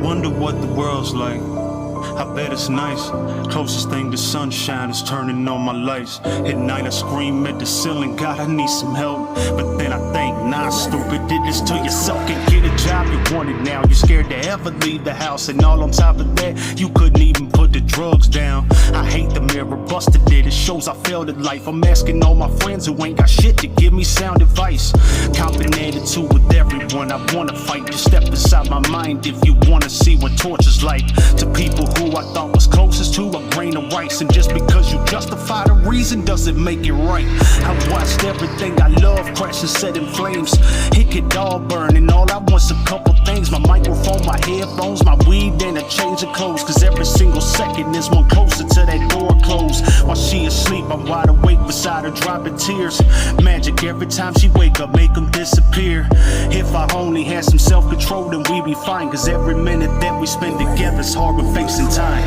wonder what the world's like. I bet it's nice. Closest thing to sunshine is turning on my lights. At night I scream at the ceiling, God, I need some help. But then I think, nah, stupid, did this to yourself. Can't get a job, you want it now. You're scared to ever leave the house. And all on top of that, you couldn't even put the drugs down. I hate the mirror, busted it. It shows I failed at life. I'm asking all my friends who ain't got shit to give me sound advice. Copping attitude with everyone. I wanna fight. Just step inside my mind if you wanna see what torture's like. To people who I thought was closest to a grain of rice. And just because you justify the reason doesn't make it right. I've watched everything I love crash and set in flames. It could all burn and all I want's a couple things. My microphone, my headphones, my weed, and a change of clothes. Cause every single second is one closer to that door closed. While she asleep, I'm wide awake beside her dropping tears. Magic every time she wake up, make them disappear. If I only had some self-control, then we'd be fine. Cause every minute that we spend together's hard, we're facing time.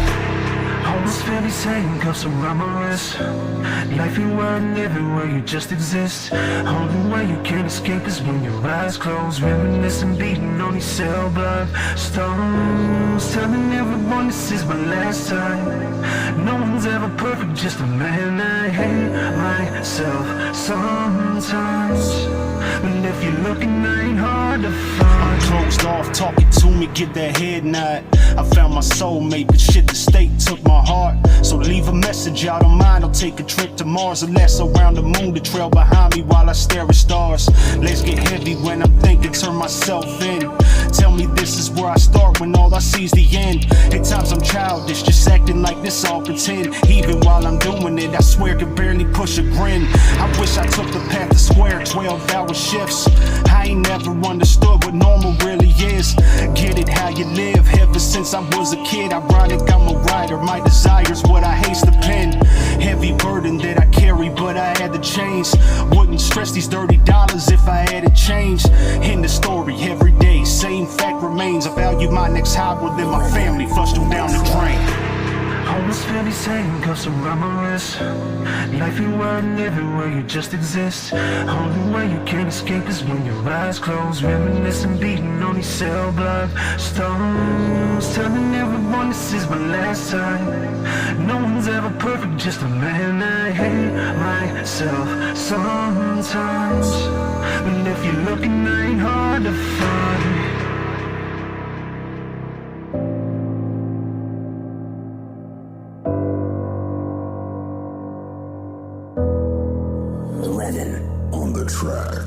Almost feel these handcuffs around my wrist. Life you weren't everywhere, you just exist. Only way you can't escape is when your eyes close. Reminiscing, beating on these cell blood stones. Telling everyone this is my last time. No one's ever perfect, just a man. I hate myself sometimes. But if you're looking, I ain't hard to find. I'm closed off, talking to me, get that head nod. I found my soulmate, but shit, the state took my heart. So leave a message out of mine, I'll take a trip to Mars. Or less around the moon to trail behind me while I stare at stars. Let's get heavy when I'm thinking, turn myself in. Tell me this is where I start when all I see's the end. At times I'm childish, just acting like this all pretend. Even while I'm doing it, I swear can barely push a grin. I wish I took the path to square, 12-hour shifts. I ain't never understood what normal really is. Get it how you live, ever since I was a kid. Ironic, I'm a writer, my desire's what I haste to pen. Heavy burden that I carry, but I had to change. Wouldn't stress these dirty dollars if I had to change. In the story, every day, same fact remains. I value my next high more than my family, flushed them down the drain. Almost feel these handcuffs around my wrist. Life you weren't everywhere, you just exist. Only way you can't escape is when your eyes close. Reminiscing, beating on these cell blood stones. Telling everyone this is my last time. No one's ever perfect, just a man. I hate myself sometimes. But if you're looking, I ain't hard to find. On the track.